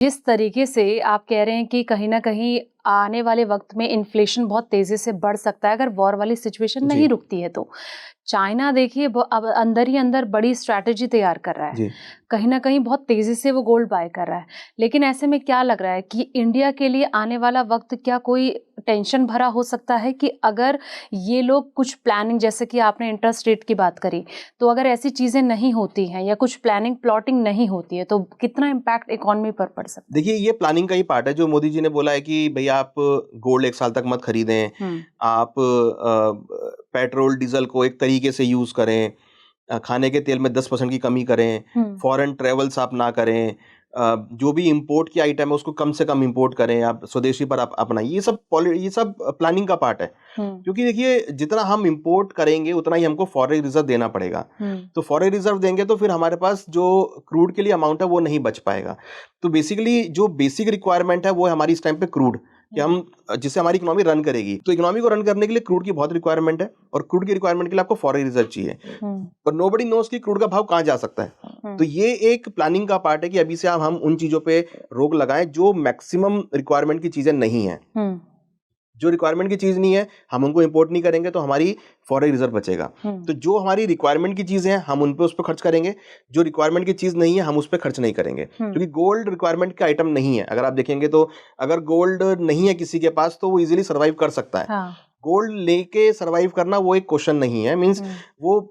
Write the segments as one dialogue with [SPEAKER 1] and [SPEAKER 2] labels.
[SPEAKER 1] जिस तरीके से आप कह रहे हैं कि कहीं न कहीं आने वाले वक़्त में इन्फ्लेशन बहुत तेज़ी से बढ़ सकता है अगर वॉर वाली सिचुएशन
[SPEAKER 2] जी,
[SPEAKER 1] नहीं रुकती है तो। चाइना देखिए अब अंदर ही अंदर बड़ी स्ट्रैटेजी तैयार कर रहा है।
[SPEAKER 2] जी।
[SPEAKER 1] कहीं न कहीं बहुत तेज़ी से वो गोल्ड बाय कर रहा है। लेकिन ऐसे में क्या लग रहा है कि इंडिया के लिए आने वाला वक़्त क्या कोई टेंशन भरा हो सकता है कि अगर ये लोग कुछ प्लानिंग, जैसे कि आपने इंटरेस्ट रेट की बात करी, तो अगर ऐसी चीज़ें नहीं होती हैं या कुछ प्लानिंग प्लॉटिंग नहीं होती है, तो कितना इम्पैक्ट इकोनॉमी पर पड़ सकता है?
[SPEAKER 2] देखिए, ये प्लानिंग का ही पार्ट है जो मोदी जी ने बोला है कि भई आप गोल्ड 1 साल तक मत खरीदें।
[SPEAKER 1] हुँ,
[SPEAKER 2] आप पेट्रोल, डीज़ल को एक तरीके से यूज़ करें। खाने के तेल में 10% की कमी करें।
[SPEAKER 1] हुँ,
[SPEAKER 2] फॉरेन ट्रैवल्स आप ना करें। जो भी इम्पोर्ट की आइटम है उसको कम से कम इम्पोर्ट करें। आप स्वदेशी पर आप अपनाइए। ये सब प्लानिंग का पार्ट है।
[SPEAKER 1] हुँ,
[SPEAKER 2] क्योंकि देखिए, जितना हम इम्पोर्ट करेंगे उतना ही हमको फॉरेन रिज़र्व देना पड़ेगा।
[SPEAKER 1] हुँ,
[SPEAKER 2] तो फॉरेन रिज़र्व देंगे तो फिर हमारे पास जो क्रूड के लिए अमाउंट है वो नहीं बच पाएगा। तो बेसिकली जो बेसिक रिक्वायरमेंट है वो है हमारी इस टाइम पे क्रूड, कि
[SPEAKER 1] हुँ,
[SPEAKER 2] हम जिससे हमारी इकोनॉमी रन करेगी। तो इकोनॉमी को रन करने के लिए क्रूड की बहुत रिक्वायरमेंट है, और क्रूड की रिक्वायरमेंट के लिए आपको फॉरेन रिज़र्व चाहिए।
[SPEAKER 1] हुँ,
[SPEAKER 2] पर नोबडी नोज़ कि क्रूड का भाव कहाँ जा सकता है। तो
[SPEAKER 1] हुँ,
[SPEAKER 2] ये एक प्लानिंग का पार्ट है कि अभी से हम उन चीज़ों पे रोक लगाएँ जो मैक्सिमम रिक्वायरमेंट की चीज़ें नहीं हैं।
[SPEAKER 1] हुँ,
[SPEAKER 2] जो रिक्वायरमेंट की चीज़ नहीं है, हम उनको इम्पोर्ट नहीं करेंगे तो हमारी फॉरेन रिज़र्व बचेगा।
[SPEAKER 1] हुँ,
[SPEAKER 2] तो जो हमारी रिक्वायरमेंट की चीज़ें हैं, हम उन पे उस पे खर्च करेंगे। जो रिक्वायरमेंट की चीज़ नहीं है, हम उस पे खर्च नहीं करेंगे।
[SPEAKER 1] हुँ,
[SPEAKER 2] क्योंकि गोल्ड रिक्वायरमेंट का आइटम नहीं है। अगर आप देखेंगे तो अगर गोल्ड नहीं है किसी के पास तो वो ईज़िली सर्वाइव कर सकता है।
[SPEAKER 1] हाँ,
[SPEAKER 2] गोल्ड लेके सर्वाइव करना वो एक क्वेश्चन नहीं है। मीन्स
[SPEAKER 1] हुँ,
[SPEAKER 2] वो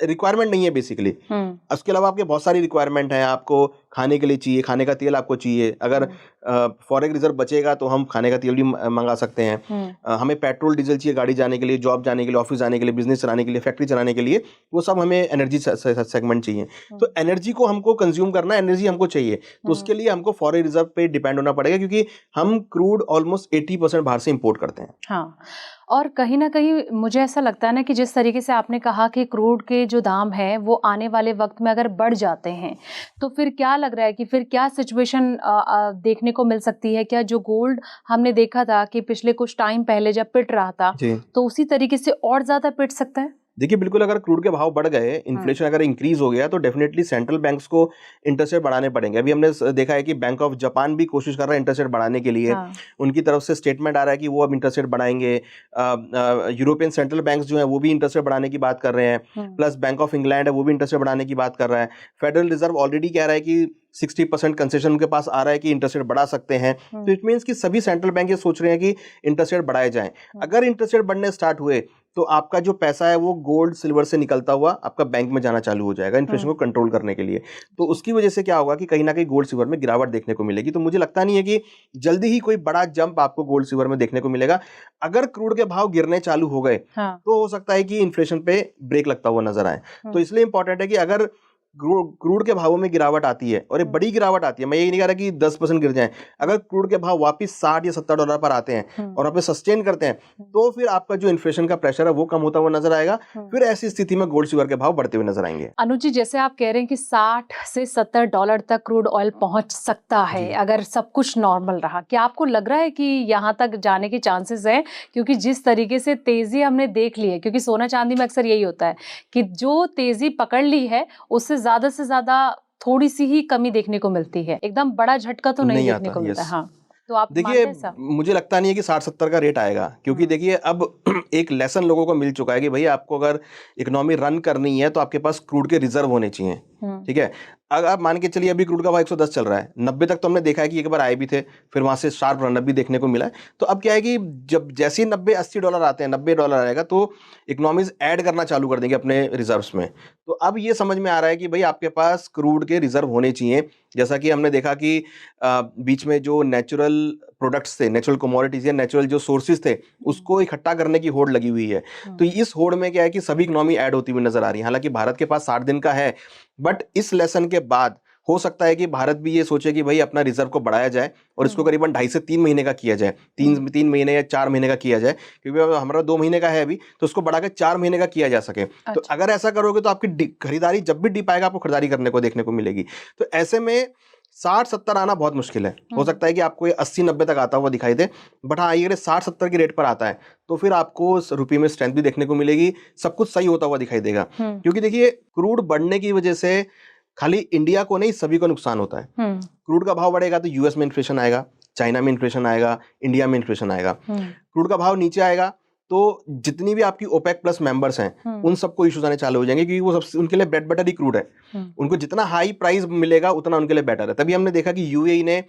[SPEAKER 2] रिक्वायरमेंट नहीं है बेसिकली।
[SPEAKER 1] हुँ,
[SPEAKER 2] उसके अलावा आपके बहुत सारी रिक्वायरमेंट है। आपको खाने के लिए चाहिए, खाने का तेल आपको चाहिए। अगर
[SPEAKER 1] हुँ,
[SPEAKER 2] फॉरेन रिज़र्व बचेगा तो हम खाने का तेल भी मँगा सकते हैं।
[SPEAKER 1] हुँ,
[SPEAKER 2] हमें पेट्रोल, डीज़ल चाहिए गाड़ी जाने के लिए, जॉब जाने के लिए, ऑफ़िस जाने के लिए, बिज़नेस चलाने के लिए, फैक्ट्री चलाने के लिए। वो सब हमें एनर्जी सेगमेंट चाहिए।
[SPEAKER 1] हुँ,
[SPEAKER 2] तो एनर्जी को हमको कंज़्यूम करना है, एनर्जी हमको चाहिए। तो
[SPEAKER 1] हुँ,
[SPEAKER 2] उसके लिए हमको फॉरेन रिज़र्व पे डिपेंड होना पड़ेगा, क्योंकि हम क्रूड ऑलमोस्ट 80% बाहर से इम्पोर्ट करते हैं।
[SPEAKER 1] हाँ। और कहीं न कहीं मुझे ऐसा लगता है ना कि जिस तरीके से आपने कहा कि क्रूड के जो दाम हैं, वो आने वाले वक़्त में अगर बढ़ जाते हैं, तो फिर क्या लग रहा है कि फिर क्या सिचुएशन देखने को मिल सकती है? क्या जो गोल्ड हमने देखा था कि पिछले कुछ टाइम पहले जब पिट रहा था,
[SPEAKER 2] जी।
[SPEAKER 1] तो उसी तरीके से और ज़्यादा पिट सकता है?
[SPEAKER 2] देखिए, बिल्कुल अगर क्रूड के भाव बढ़ गए,
[SPEAKER 1] हुँ,
[SPEAKER 2] इन्फ्लेशन अगर इंक्रीज़ हो गया तो डेफ़िनेटली सेंट्रल बैंक्स को इंटरेस्ट रेट बढ़ाने पड़ेंगे। अभी हमने देखा है कि बैंक ऑफ जापान भी कोशिश कर रहा है इंटरेस्ट रेट बढ़ाने के लिए।
[SPEAKER 1] हाँ,
[SPEAKER 2] उनकी तरफ से स्टेटमेंट आ रहा है कि वो अब इंटरेस्ट रेट बढ़ाएँगे। यूरोपियन सेंट्रल बैंक्स जो हैं वो भी इंटरेस्ट रेट बढ़ाने की बात कर रहे हैं।
[SPEAKER 1] हुँ,
[SPEAKER 2] प्लस बैंक ऑफ इंग्लैंड है वो भी इंटरेस्ट रेट बढ़ाने की बात कर रहा है। फेडरल रिज़र्व ऑलरेडी कह रहा है कि 60% कंसेशन उनके पास आ रहा है कि इंटरेस्ट रेट बढ़ा सकते हैं। तो
[SPEAKER 1] हुँ,
[SPEAKER 2] इट मीन्स कि सभी सेंट्रल बैंक ये सोच रहे हैं कि इंटरेस्ट रेट बढ़ाए जाएँ।
[SPEAKER 1] हुँ,
[SPEAKER 2] अगर इंटरेस्ट रेट बढ़ने स्टार्ट हुए तो आपका जो पैसा है वो गोल्ड सिल्वर से निकलता हुआ आपका बैंक में जाना चालू हो जाएगा इन्फ्लेशन
[SPEAKER 1] हुँ,
[SPEAKER 2] को कंट्रोल करने के लिए। तो उसकी वजह से क्या होगा कि कहीं न कहीं गोल्ड सिल्वर में गिरावट देखने को मिलेगी। तो मुझे लगता नहीं है कि जल्दी ही कोई बड़ा जंप आपको गोल्ड सिल्वर में देखने को मिलेगा। अगर क्रूड के भाव गिरने चालू हो गए,
[SPEAKER 1] हाँ,
[SPEAKER 2] तो हो सकता है कि इन्फ्लेशन पे ब्रेक लगता हुआ नज़र आए। तो
[SPEAKER 1] हुँ,
[SPEAKER 2] इसलिए इंपॉर्टेंट है कि अगर क्रूड के भावों में गिरावट आती है और एक
[SPEAKER 1] हुँ,
[SPEAKER 2] बड़ी गिरावट आती है, मैं ये नहीं कह रहा कि 10% गिर जाएँ।
[SPEAKER 1] हुँ,
[SPEAKER 2] अगर क्रूड के भाव वापिस 60 या $70 पर आते हैं
[SPEAKER 1] हुँ,
[SPEAKER 2] और वहाँ पे सस्टेन करते हैं,
[SPEAKER 1] हुँ,
[SPEAKER 2] तो फिर आपका जो इन्फ्लेशन का प्रेशर है वो कम होता हुआ नज़र आएगा।
[SPEAKER 1] हुँ।
[SPEAKER 2] फिर ऐसी स्थिति में गोल्ड सिल्वर के भाव बढ़ते हुए नज़र आएँगे।
[SPEAKER 1] अनुज जी, जैसे आप कह रहे हैं कि 60 से $70 तक क्रूड ऑयल पहुंच सकता है
[SPEAKER 2] जी।
[SPEAKER 1] अगर सब कुछ नॉर्मल रहा। क्या आपको लग रहा है कि यहाँ तक जाने के चांसेस हैं? क्योंकि जिस तरीके से तेज़ी हमने देख ली है, क्योंकि सोना-चांदी में अक्सर यही होता है कि जो तेज़ी पकड़ ली है, उससे ज़्यादा से ज़्यादा थोड़ी-सी ही कमी देखने को मिलती है। एकदम बड़ा झटका तो नहीं
[SPEAKER 2] नहीं
[SPEAKER 1] देखने
[SPEAKER 2] आता,
[SPEAKER 1] को मिलता है।
[SPEAKER 2] यस।
[SPEAKER 1] हाँ, तो आप
[SPEAKER 2] देखिए,
[SPEAKER 1] मानते हैं ऐसा?
[SPEAKER 2] मुझे लगता नहीं है कि 60-70 का रेट आएगा, क्योंकि
[SPEAKER 1] हुँ,
[SPEAKER 2] देखिए अब एक लेसन लोगों को मिल चुका है कि भई आपको अगर इकोनॉमी रन करनी है तो आपके पास क्रूड के रिज़र्व होने चाहिए,
[SPEAKER 1] हुँ,
[SPEAKER 2] ठीक है? अगर आप मान के चलिए अभी क्रूड का भाव 110 चल रहा है, 90 तक तो हमने देखा है कि एक बार आए भी थे, फिर वहाँ से शार्प रन अप भी देखने को मिला है। तो अब क्या है कि जब जैसे ही 90-80 डॉलर आते हैं, $90 आएगा तो इकोनॉमीज़ ऐड करना चालू कर देंगे अपने रिज़र्व्स में। तो अब ये समझ में आ रहा है कि भई आपके पास क्रूड के रिज़र्व होने चाहिए। जैसा कि हमने देखा कि बीच में जो नेचुरल प्रोडक्ट्स थे, नेचुरल कमोडिटीज़ या नेचुरल जो सोर्सेज़ थे,
[SPEAKER 1] हुँ,
[SPEAKER 2] उसको इकट्ठा करने की होड़ लगी हुई है। तो
[SPEAKER 1] हुँ,
[SPEAKER 2] इस होड़ में क्या है कि सभी इकोनॉमी ऐड होती हुई नज़र आ रही है। हालाँकि भारत के पास 60 दिन का है, बट इस लेसन के बाद हो सकता है कि भारत भी ये सोचे कि भई अपना रिज़र्व को बढ़ाया जाए और इसको
[SPEAKER 1] हुँ,
[SPEAKER 2] करीबन ढाई से 3 महीने का किया जाए।
[SPEAKER 1] हुँ,
[SPEAKER 2] 3 महीने या 4 महीने का किया जाए, क्योंकि अब हमारा 2 महीने का है अभी, तो उसको बढ़ाकर 4 महीने का किया जा सके। तो
[SPEAKER 1] अच्छा।
[SPEAKER 2] अगर ऐसा करोगे तो आपकी खरीदारी जब भी डिप आएगा आपको खरीदारी करने को देखने को मिलेगी। तो ऐसे में 60-70 आना बहुत मुश्किल है। हो
[SPEAKER 1] हुँ,
[SPEAKER 2] सकता है कि आपको ये 80-90 तक आता हुआ दिखाई दे, बट हाँ, ये 60-70 की रेट पर आता है, तो फिर आपको उस रुपये में स्ट्रेंथ भी देखने को मिलेगी, सब कुछ सही होता हुआ दिखाई देगा।
[SPEAKER 1] हुँ,
[SPEAKER 2] क्योंकि देखिए, क्रूड बढ़ने की वजह से खाली इंडिया को नहीं, सभी को नुकसान होता है। क्रूड का भाव बढ़ेगा तो यूएस में इन्फ्लेशन आएगा, चाइना में इन्फ्लेशन आएगा, इंडिया में इन्फ्लेशन आएगा। क्रूड का भाव नीचे आएगा तो जितनी भी आपकी ओपेक प्लस मेंबर्स हैं उन सबको इश्यूज आने चालू हो जाएंगे, क्योंकि वो सबसे उनके लिए ब्रेड बटर ही क्रूड है। उनको जितना हाई प्राइस मिलेगा उतना उनके लिए बेटर है। तभी हमने देखा कि यूएई ने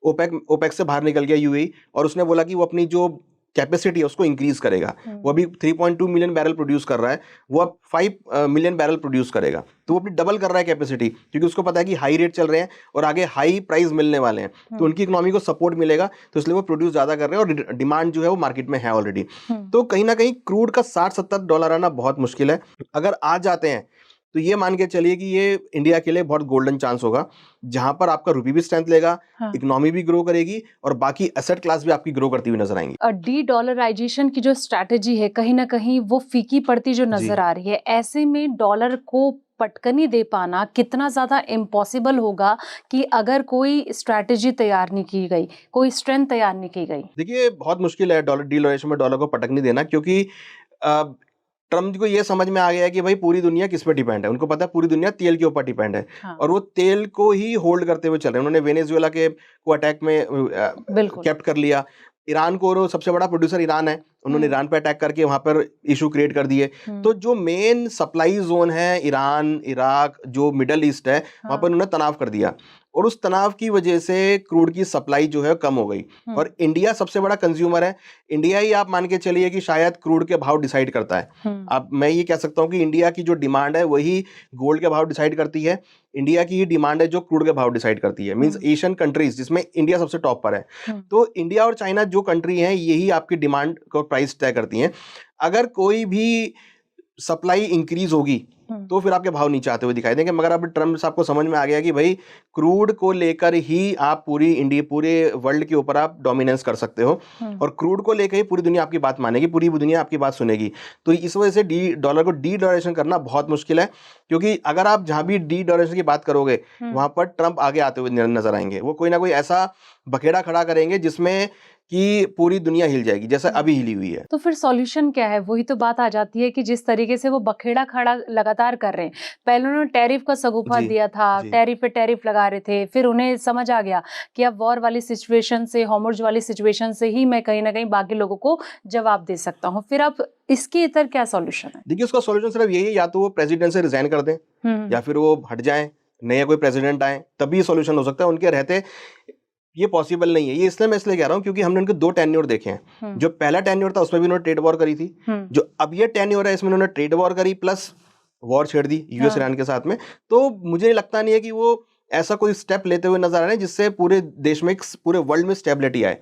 [SPEAKER 2] ओपेक से बाहर निकल गया यूएई, और उसने बोला कि वो अपनी जो कैपेसिटी है उसको इंक्रीज करेगा। वो अभी 3.2 मिलियन बैरल प्रोड्यूस कर रहा है, वो अब 5 मिलियन बैरल प्रोड्यूस करेगा। तो वो अपनी डबल कर रहा है कैपेसिटी, क्योंकि उसको पता है कि हाई रेट चल रहे हैं और आगे हाई प्राइस मिलने वाले हैं, तो उनकी इकोनॉमी को सपोर्ट मिलेगा, तो इसलिए वो प्रोड्यूस ज़्यादा कर रहे हैं और डिमांड जो है वो मार्केट में है ऑलरेडी। तो कहीं ना कहीं क्रूड का $60-70 आना बहुत मुश्किल है। अगर आ जाते हैं तो ये मान के चलिए कि ये इंडिया के लिए बहुत गोल्डन चांस होगा, जहां पर आपका रुपी भी स्ट्रेंथ लेगा, इकोनॉमी भी ग्रो करेगी और बाकी एसेट क्लास भी आपकी ग्रो करती हुई नजर आएंगी।
[SPEAKER 1] डी डॉलराइजेशन की जो स्ट्रैटेजी है कहीं ना कहीं वो फीकी पड़ती जो नजर आ रही है। ऐसे में डॉलर को पटकनी दे पाना कितना ज्यादा इम्पॉसिबल होगा कि अगर कोई स्ट्रैटेजी तैयार नहीं की गई, कोई स्ट्रेंथ तैयार नहीं की गई।
[SPEAKER 2] देखिए बहुत मुश्किल है डॉलर डीवैल्यूएशन में डॉलर को पटकनी देना, क्योंकि ट्रम्प को ये समझ में आ गया है कि भाई पूरी दुनिया किस पे डिपेंड है। उनको पता है पूरी दुनिया तेल के ऊपर डिपेंड है। और वो तेल को ही होल्ड करते हुए चल रहे हैं। उन्होंने वेनेजुएला के को अटैक में कैप्ट कर लिया। ईरान को, सबसे बड़ा प्रोड्यूसर ईरान है, उन्होंने ईरान पे अटैक करके वहां पर इशू क्रिएट कर दिए। तो जो मेन सप्लाई जोन है ईरान, इराक, जो मिडल ईस्ट है, वहां पर उन्होंने तनाव कर दिया और उस तनाव की वजह से क्रूड की सप्लाई जो है कम हो गई। और इंडिया सबसे बड़ा कंज्यूमर है। इंडिया ही आप मान के चलिए कि शायद क्रूड के भाव डिसाइड करता है। अब मैं ये कह सकता हूँ कि इंडिया की जो डिमांड है वही गोल्ड के भाव डिसाइड करती है। इंडिया की ही डिमांड है जो क्रूड के भाव डिसाइड करती है। मींस एशियन कंट्रीज जिसमें इंडिया सबसे टॉप पर है। तो इंडिया और चाइना जो कंट्री हैं यही आपकी डिमांड को प्राइस तय करती हैं। अगर कोई भी सप्लाई इंक्रीज होगी तो फिर आपके भाव नीचे आते हुए दिखाई देंगे। मगर अब ट्रम्प साहब को समझ में आ गया कि भाई क्रूड को लेकर ही आप पूरे वर्ल्ड के ऊपर आप डोमिनेंस कर सकते हो और क्रूड को लेकर ही पूरी दुनिया आपकी बात मानेगी, पूरी दुनिया आपकी बात सुनेगी। तो इस वजह से डॉलर को डी डॉलरेशन करना बहुत मुश्किल है, क्योंकि अगर आप जहां भी डी डॉलरेशन की बात करोगे वहां पर ट्रम्प आगे आते हुए नजर आएंगे। वो कोई ना कोई ऐसा बखेड़ा खड़ा करेंगे जिसमें कि पूरी दुनिया हिल जाएगी, जैसा अभी हिली हुई है।
[SPEAKER 1] तो फिर सॉल्यूशन क्या है? वही तो बात आ जाती है कि जिस तरीके से वो बखेड़ा खड़ा लगातार कर रहे हैं। पहले उन्होंने टैरिफ का सगुफा दिया था, टैरिफ पे टैरिफ लगा रहे थे, फिर उन्हें समझ आ गया कि अब वॉर वाली सिचुएशन से, हॉर्मुज़ वाली सिचुएशन से ही मैं कहीं ना कहीं बाकी लोगों को जवाब दे सकता हूँ। फिर अब इसके इतर क्या सॉल्यूशन है?
[SPEAKER 2] देखिए उसका सॉल्यूशन सिर्फ यही है, या तो वो प्रेसिडेंट से रिजाइन कर दें या फिर वो हट जाएं, नया कोई प्रेसिडेंट आए, तभी सॉल्यूशन हो सकता है। उनके रहते ये पॉसिबल नहीं है। ये इसलिए मैं कह रहा हूँ क्योंकि हमने उनके 2 टेन्योर देखे हैं। जो पहला टेन्योर था उसमें भी उन्होंने ट्रेड वॉर करी थी। जो अब ये टेन्योर है इसमें उन्होंने ट्रेड वॉर करी प्लस वॉर छेड़ दी यूएस ईरान के साथ में। तो मुझे लगता नहीं है कि वो ऐसा कोई स्टेप लेते हुए नजर आ रहे हैं जिससे पूरे देश में, पूरे वर्ल्ड में स्टेबिलिटी आए।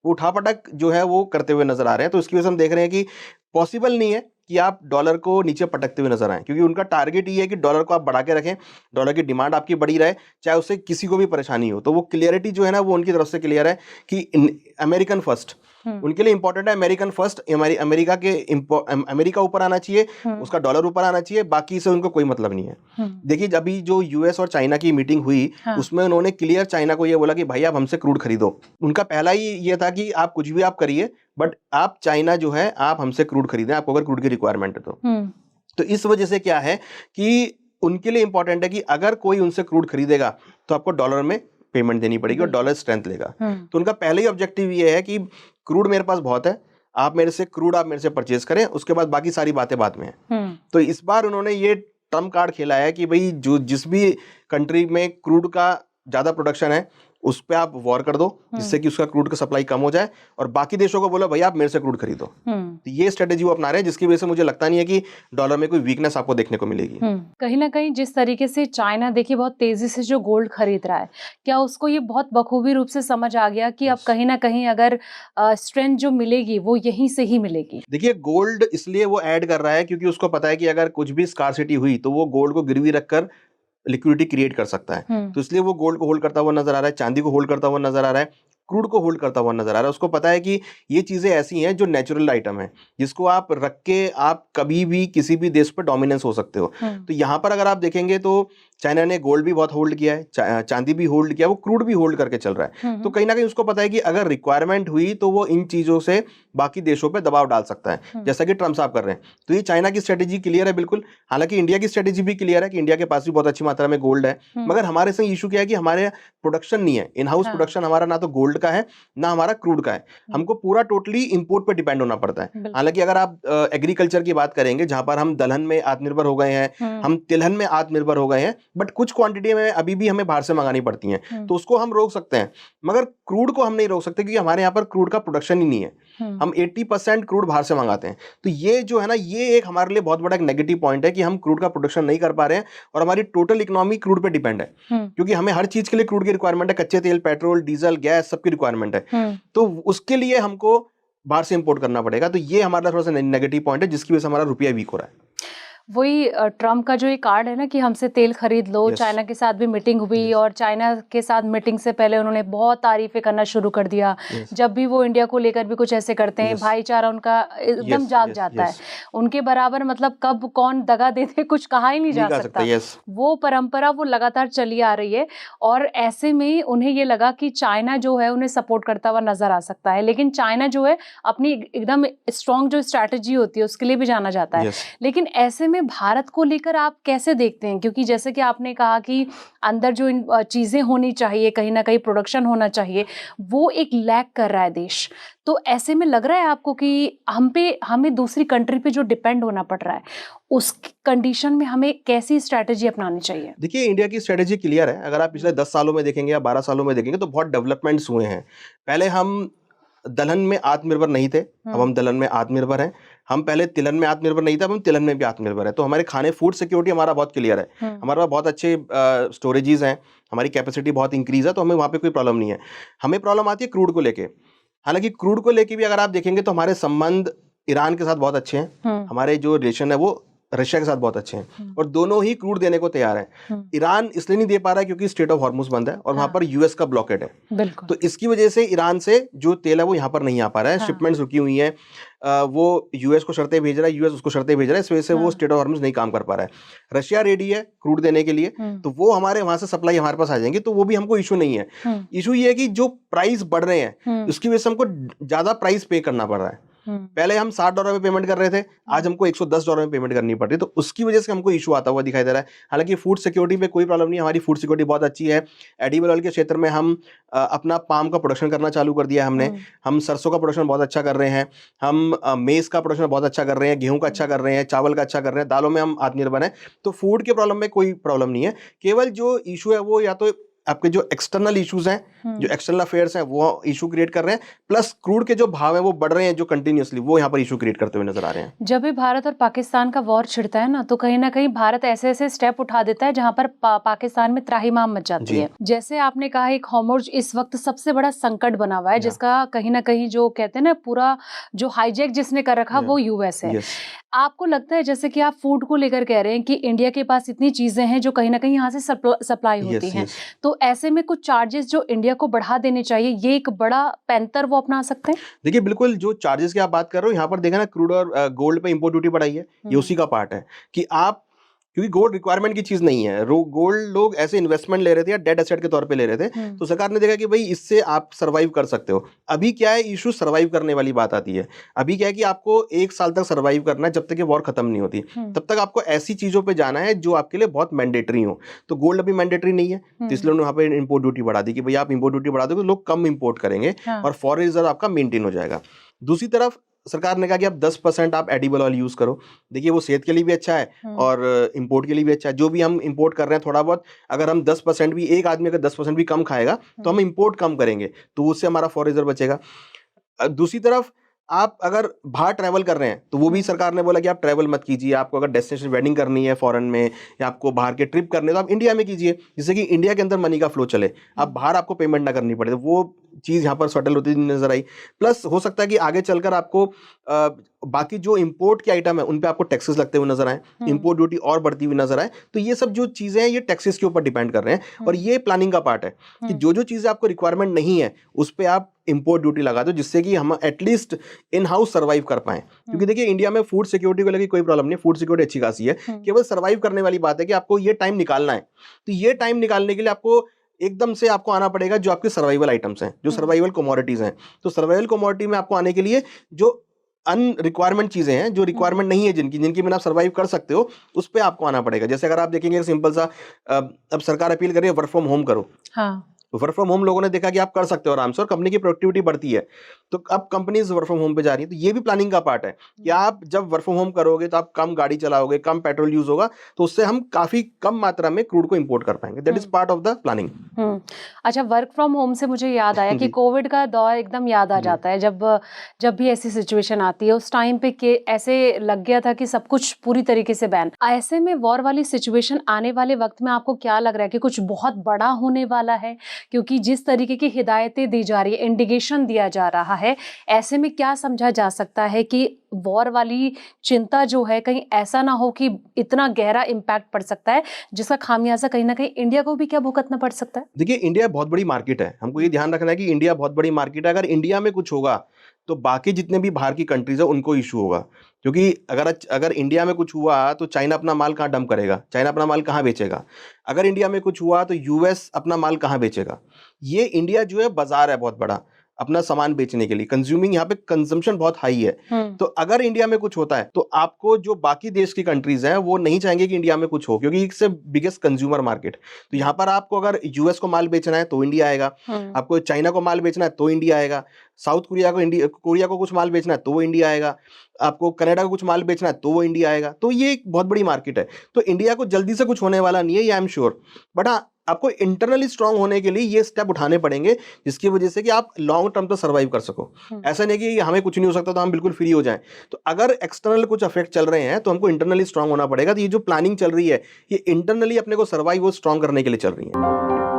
[SPEAKER 2] वो उठापटक जो है वो करते हुए नजर आ रहे हैं। तो इसकी वजह से हम देख रहे हैं कि पॉसिबल नहीं है कि आप डॉलर को नीचे पटकते हुए नजर आए, क्योंकि उनका टारगेट ये है कि डॉलर को आप बढ़ा के रखें, डॉलर की डिमांड आपकी बढ़ी रहे, चाहे उससे किसी को भी परेशानी हो। तो वो क्लियरिटी जो है ना वो उनकी तरफ से क्लियर है कि अमेरिकन फर्स्ट, उनके लिए इंपॉर्टेंट है अमेरिकन फर्स्ट। अमेरिका ऊपर आना चाहिए, उसका डॉलर ऊपर आना चाहिए, बाकी से उनको कोई मतलब नहीं है। देखिए अभी जो यूएस और चाइना की मीटिंग हुई उसमें उन्होंने क्लियर चाइना को ये बोला कि भाई आप हमसे क्रूड खरीदो। उनका पहला ही ये था कि आप कुछ भी आप करिए बट आप चाइना जो है आप हमसे क्रूड खरीदें, आपको अगर क्रूड की रिक्वायरमेंट है तो इस वजह से क्या है कि उनके लिए इंपॉर्टेंट है कि अगर कोई उनसे क्रूड खरीदेगा तो आपको डॉलर में पेमेंट देनी पड़ेगी और डॉलर स्ट्रेंथ लेगा। तो उनका पहले ही ऑब्जेक्टिव ये है कि क्रूड मेरे पास बहुत है, आप मेरे से परचेज करें, उसके बाद बाकी सारी बातें बाद में है। तो इस बार उन्होंने ये ट्रम्प कार्ड खेला है कि भाई जो जिस भी कंट्री में क्रूड का ज्यादा प्रोडक्शन है उस पे आप वॉर कर दो, जिससे कि उसका क्रूड का सप्लाई कम हो जाए, और बाकी देशों को बोलो भाई आप मेरे से क्रूड खरीदो। तो ये स्ट्रेटेजी वो अपना रहे हैं, जिसकी वजह से मुझे लगता नहीं है कि डॉलर में कोई वीकनेस आपको देखने को मिलेगी।
[SPEAKER 1] कहीं ना कहीं जिस तरीके से चाइना देखिए बहुत तेजी से जो गोल्ड खरीद रहा है, क्या उसको ये बहुत बखूबी रूप से समझ आ गया कि अब कहीं ना कहीं अगर स्ट्रेंथ जो मिलेगी वो यहीं से ही मिलेगी?
[SPEAKER 2] देखिए गोल्ड इसलिए वो ऐड कर रहा है क्योंकि उसको पता है कि अगर कुछ भी स्कार्सिटी हुई तो वो गोल्ड को गिरवी रखकर लिक्विडिटी क्रिएट कर सकता है। तो इसलिए वो गोल्ड को होल्ड करता हुआ नजर आ रहा है, चांदी को होल्ड करता हुआ नजर आ रहा है, क्रूड को होल्ड करता हुआ नजर आ रहा है। उसको पता है कि ये चीजें ऐसी हैं जो नेचुरल आइटम है, जिसको आप रख के आप कभी भी किसी भी देश पर डोमिनेंस हो सकते हो। तो यहाँ पर अगर आप देखेंगे तो चाइना ने गोल्ड भी बहुत होल्ड किया है, चांदी भी होल्ड किया, वो क्रूड भी होल्ड करके चल रहा है। तो कहीं ना कहीं उसको पता है कि अगर रिक्वायरमेंट हुई तो वो इन चीजों से बाकी देशों पे दबाव डाल सकता है, जैसा कि ट्रम्प साहब कर रहे हैं। तो ये चाइना की स्ट्रेटेजी क्लियर है बिल्कुल। हालांकि इंडिया की स्ट्रेटेजी भी क्लियर है कि इंडिया के पास भी बहुत अच्छी मात्रा में गोल्ड है, मगर हमारे संग इशू क्या है कि हमारे प्रोडक्शन नहीं है, इन हाउस प्रोडक्शन हमारा ना तो गोल्ड का है ना हमारा क्रूड का है, हमको पूरा टोटली इंपोर्ट पे डिपेंड होना पड़ता है। हालांकि अगर आप एग्रीकल्चर की बात करेंगे, जहां पर हम दलहन में आत्मनिर्भर हो गए हैं, हम तिलहन में आत्मनिर्भर हो गए हैं, बट कुछ क्वांटिटी में अभी भी हमें बाहर से मंगानी पड़ती हैं, तो उसको हम रोक सकते हैं, मगर क्रूड को हम नहीं रोक सकते, क्योंकि हमारे यहाँ पर क्रूड का प्रोडक्शन ही नहीं है। हम 80% क्रूड बाहर से मंगाते हैं। तो ये जो है ना, ये एक हमारे लिए बहुत बड़ा एक नेगेटिव पॉइंट है कि हम क्रूड का प्रोडक्शन नहीं कर पा रहे हैं, और हमारी टोटल इकोनॉमी क्रूड पे डिपेंड है, क्योंकि हमें हर चीज के लिए क्रूड की रिक्वायरमेंट है, कच्चे तेल, पेट्रोल, डीजल, गैस, सबकी रिक्वायरमेंट है। तो उसके लिए हमको बाहर से इंपोर्ट करना पड़ेगा। तो ये हमारा थोड़ा सा नेगेटिव पॉइंट है, जिसकी वजह से हमारा रुपया वीक हो रहा है।
[SPEAKER 1] वही ट्रम्प का जो ये कार्ड है ना कि हमसे तेल खरीद लो, चाइना के साथ भी मीटिंग हुई, और चाइना के साथ मीटिंग से पहले उन्होंने बहुत तारीफें करना शुरू कर दिया। जब भी वो इंडिया को लेकर भी कुछ ऐसे करते हैं, भाईचारा उनका एकदम जाग जाता है। उनके बराबर मतलब कब कौन दगा देते कुछ कहा ही नहीं जा सकता। वो परंपरा वो लगातार चली आ रही है, और ऐसे में उन्हें ये लगा कि चाइना जो है उन्हें सपोर्ट करता हुआ नजर आ सकता है। लेकिन चाइना जो है अपनी एकदम स्ट्रॉन्ग जो स्ट्रैटेजी होती है उसके लिए भी जाना जाता है। लेकिन ऐसे में भारत को लेकर आप कैसे देखते हैं? क्योंकि जैसे कि आपने कहा कि अंदर जो इन चीजें होनी चाहिए, कहीं ना कहीं प्रोडक्शन होना चाहिए, वो एक लैक कर रहा है देश। तो ऐसे में लग रहा है आपको कि हमें दूसरी कंट्री पे जो डिपेंड होना पड़ रहा है, उस कंडीशन में हमें कैसी स्ट्रैटेजी अपनानी चाहिए?
[SPEAKER 2] देखिए, इंडिया की स्ट्रैटेजी क्लियर है। अगर आप पिछले 10 सालों में देखेंगे या 12 सालों में देखेंगे तो बहुत डेवलपमेंट्स हुए हैं। पहले हम दलहन में आत्मनिर्भर नहीं थे, अब हम दलहन में आत्मनिर्भर हैं। हम पहले तिलहन में आत्मनिर्भर नहीं थे, अब हम तिलहन में भी आत्मनिर्भर है। तो हमारे खाने, फूड सिक्योरिटी हमारा बहुत क्लियर है। हमारे पास बहुत अच्छे स्टोरेजेस हैं, हमारी कैपेसिटी बहुत इंक्रीज है, तो हमें वहाँ पे कोई प्रॉब्लम नहीं है। हमें प्रॉब्लम आती है क्रूड को लेके। हालांकि क्रूड को लेके भी अगर आप देखेंगे तो हमारे संबंध ईरान के साथ बहुत अच्छे हैं, हमारे जो रिलेशन है वो रशिया के साथ बहुत अच्छे हैं, और दोनों ही क्रूड देने को तैयार हैं। ईरान इसलिए नहीं दे पा रहा है क्योंकि स्ट्रेट ऑफ हॉर्मुज बंद है, और वहां पर यूएस का ब्लॉकेड है। तो इसकी वजह से ईरान से जो तेल है वो यहाँ पर नहीं आ पा रहा है, शिपमेंट्स रुकी हुई हैं। वो यूएस को शर्तें भेज रहा है, यूएस उसको शर्तें भेज रहा है, इस वजह से वो स्ट्रेट ऑफ हॉर्मुज नहीं काम कर पा रहा है। रशिया रेडी है क्रूड देने के लिए, तो वो हमारे वहां से सप्लाई हमारे पास आ जाएंगे, तो वो भी हमको इशू नहीं है। इशू ये है कि जो प्राइस बढ़ रहे हैं उसकी वजह से हमको ज्यादा प्राइस पे करना पड़ रहा है। पहले हम $60 में पेमेंट कर रहे थे, आज हमको $110 में पेमेंट करनी पड़ रही है, तो उसकी वजह से हमको इशू आता हुआ दिखाई दे रहा है। हालांकि फूड सिक्योरिटी पे कोई प्रॉब्लम नहीं है, हमारी फूड सिक्योरिटी बहुत अच्छी है। एडिबल ऑयल के क्षेत्र में हम अपना पाम का प्रोडक्शन करना चालू कर दिया हमने। हम सरसों का प्रोडक्शन बहुत अच्छा कर रहे हैं, हम मेज का प्रोडक्शन बहुत अच्छा कर रहे हैं, गेहूं का अच्छा कर रहे हैं, चावल का अच्छा कर रहे हैं, दालों में हम आत्मनिर्भर हैं। तो फूड के प्रॉब्लम में कोई प्रॉब्लम नहीं है। केवल जो इशू है वो या तो आपके जो एक्सटर्नल इश्यूज हैं, जो एक्सटर्नल अफेयर्स हैं, वो इशू क्रिएट कर रहे हैं, प्लस क्रूड के जो भाव हैं वो बढ़ रहे हैं जो कंटिन्यूअसली, वो यहाँ पर इशू क्रिएट करते हुए नजर आ रहे हैं।
[SPEAKER 1] जब भी भारत और पाकिस्तान का वॉर छिड़ता है ना कहीं भारत ऐसे ऐसे स्टेप उठा देता है जहां पर पाकिस्तान में त्राहिमाम मच जाती है। जैसे आपने कहा एक हॉर्मुज इस वक्त सबसे बड़ा संकट बना हुआ है, जिसका कहीं ना कहीं जो कहते हैं ना पूरा जो हाईजैक जिसने कर रखा वो यूएस है। आपको लगता है जैसे कि आप फूड को लेकर कह रहे हैं कि इंडिया के पास इतनी चीजें हैं जो कहीं ना कहीं यहाँ से सप्लाई होती हैं, तो ऐसे में कुछ चार्जेस जो इंडिया को बढ़ा देने चाहिए, ये एक बड़ा पैंतर वो अपना सकते हैं?
[SPEAKER 2] देखिए, बिल्कुल जो चार्जेस की आप बात कर रहे हो, यहाँ पर देखा ना क्रूड और गोल्ड पे इंपोर्ट ड्यूटी बढ़ाई है, ये उसी का पार्ट है कि आप, क्योंकि गोल्ड रिक्वायरमेंट की चीज नहीं है, गोल्ड लोग ऐसे इन्वेस्टमेंट ले रहे थे या डेट एसेट के तौर पे ले रहे थे, तो सरकार ने देखा कि भाई इससे आप सरवाइव कर सकते हो। अभी क्या है, इशू सरवाइव करने वाली बात आती है। अभी क्या है कि आपको 1 साल तक सरवाइव करना है, जब तक ये वॉर खत्म नहीं होती तब तक आपको ऐसी चीजों पे जाना है जो आपके लिए बहुत मैंडेटरी हो। तो गोल्ड अभी मैंडेटरी नहीं है, तो इसलिए उन्होंने वहाँ पे इंपोर्ट ड्यूटी बढ़ा दी कि भाई आप इंपोर्ट ड्यूटी बढ़ा दोगे तो लोग कम इंपोर्ट करेंगे और फॉरेन रिजर्व आपका मेंटेन हो जाएगा। दूसरी तरफ सरकार ने कहा कि आप 10% आप एडिबल ऑयल यूज करो। देखिए, वो सेहत के लिए भी अच्छा है और इंपोर्ट के लिए भी अच्छा है। जो भी हम इंपोर्ट कर रहे हैं थोड़ा बहुत, अगर हम 10% भी, एक आदमी अगर 10% भी कम खाएगा तो हम इंपोर्ट कम करेंगे, तो उससे हमारा फॉरेन रिजर्व बचेगा। दूसरी तरफ आप अगर बाहर ट्रैवल कर रहे हैं तो वो भी सरकार ने बोला कि आप ट्रैवल मत कीजिए। आपको अगर डेस्टिनेशन वेडिंग करनी है फॉरेन में या आपको बाहर के ट्रिप करने, तो आप इंडिया में कीजिए, जिससे कि इंडिया के अंदर मनी का फ्लो चले, आप बाहर आपको पेमेंट ना करनी पड़े। तो वो चीज़ यहाँ पर सेटल होती नजर आई। प्लस हो सकता है कि आगे चलकर आपको बाकी जो इंपोर्ट के आइटम है उन पे आपको टैक्सेस लगते हुए नजर आए, इंपोर्ट ड्यूटी और बढ़ती हुई नजर आए। तो ये सब जो चीज़ें हैं ये टैक्सेस के ऊपर डिपेंड कर रहे हैं, और ये प्लानिंग का पार्ट है कि जो जो चीज़ें आपको रिक्वायरमेंट नहीं है उस पर आप इंपोर्ट ड्यूटी लगा दो, जिससे कि हम एटलीस्ट इन हाउस सर्वाइव कर पाएं। क्योंकि देखिए इंडिया में फूड सिक्योरिटी को लेकर कोई प्रॉब्लम नहीं, फूड सिक्योरिटी अच्छी खासी है, केवल सर्वाइव करने वाली बात है कि आपको ये टाइम निकालना है। तो ये टाइम निकालने के लिए आपको एकदम से आपको आना पड़ेगा जो आपके सर्वाइवल आइटम्स हैं, जो सर्वाइवल कमोडिटीज हैं। तो सर्वाइवल कमोडिटी में आपको आने के लिए जो अनरिक्वायरमेंट चीजें हैं, जो रिक्वायरमेंट नहीं है, जिनकी बिना आप सर्वाइव कर सकते हो, उस पर आपको आना पड़ेगा। जैसे अगर आप देखेंगे सिंपल सा, अब सरकार अपील कर रही है वर्क फ्रॉम होम करो।
[SPEAKER 1] हाँ।
[SPEAKER 2] वर्क फ्रॉम होम लोगों ने देखा कि आप कर सकते हो आराम से और कंपनी की प्रोडक्टिविटी बढ़ती है, तो अब कंपनीज वर्क फ्रॉम होम पे जा रही है। तो ये भी प्लानिंग का पार्ट है कि आप जब वर्क फ्रॉम होम करोगे तो आप कम गाड़ी चलाओगे, कम पेट्रोल यूज होगा, तो उससे हम काफी कम मात्रा में क्रूड को इंपोर्ट कर पाएंगे। That is part of the planning.
[SPEAKER 1] अच्छा, वर्क फ्रॉम होम से मुझे याद आया कि कोविड का दौर एकदम याद आ जाता है। जब भी ऐसी सिचुएशन आती है, उस टाइम पे के ऐसे लग गया था कि सब कुछ पूरी तरीके से बैन। ऐसे में वॉर वाली सिचुएशन आने वाले वक्त में आपको क्या लग रहा है कि कुछ बहुत बड़ा होने वाला है? क्योंकि जिस तरीके की हिदायतें दी जा रही है, इंडिकेशन दिया जा रहा है, ऐसे में क्या समझा जा सकता है कि वॉर वाली चिंता जो है कहीं ऐसा ना हो कि इतना गहरा इम्पैक्ट पड़ सकता है जिसका खामियाजा कहीं ना कहीं इंडिया को भी क्या भुगतना पड़ सकता है?
[SPEAKER 2] देखिए इंडिया बहुत बड़ी मार्केट है, हमको ये ध्यान रखना है कि इंडिया बहुत बड़ी मार्केट है। अगर इंडिया में कुछ होगा तो बाकी जितने भी बाहर की कंट्रीज है उनको इशू होगा। क्योंकि अगर इंडिया में कुछ हुआ तो चाइना अपना माल कहाँ डंप करेगा, चाइना अपना माल कहाँ बेचेगा? अगर इंडिया में कुछ हुआ तो यूएस अपना माल कहाँ बेचेगा? ये इंडिया जो है बाजार है बहुत बड़ा अपना सामान बेचने के लिए, कंज्यूमिंग यहाँ पे कंजम्पशन बहुत हाई है। तो अगर इंडिया में कुछ होता है तो आपको जो बाकी देश की कंट्रीज हैं वो नहीं चाहेंगे कि इंडिया में कुछ हो, क्योंकि इससे बिगेस्ट कंज्यूमर मार्केट। तो यहाँ पर आपको अगर यूएस को माल बेचना है तो इंडिया आएगा, आपको चाइना को माल बेचना है तो इंडिया आएगा, साउथ कोरिया को कुछ माल बेचना है तो वो इंडिया आएगा, आपको कनाडा को कुछ माल बेचना है तो वो इंडिया आएगा। तो ये एक बहुत बड़ी मार्केट है। तो इंडिया को जल्दी से कुछ होने वाला नहीं है, ये आई एम श्योर। बट हाँ, आपको इंटरनली स्ट्रांग होने के लिए ये स्टेप उठाने पड़ेंगे जिसकी वजह से कि आप लॉन्ग टर्म तक सर्वाइव कर सको। ऐसा नहीं कि हमें कुछ नहीं हो सकता तो हम बिल्कुल फ्री हो जाएं। तो अगर एक्सटर्नल कुछ इफेक्ट चल रहे हैं तो हमको इंटरनली स्ट्रांग होना पड़ेगा। तो ये जो प्लानिंग चल रही है ये इंटरनली अपने को सर्वाइव और स्ट्रांग करने के लिए चल रही है।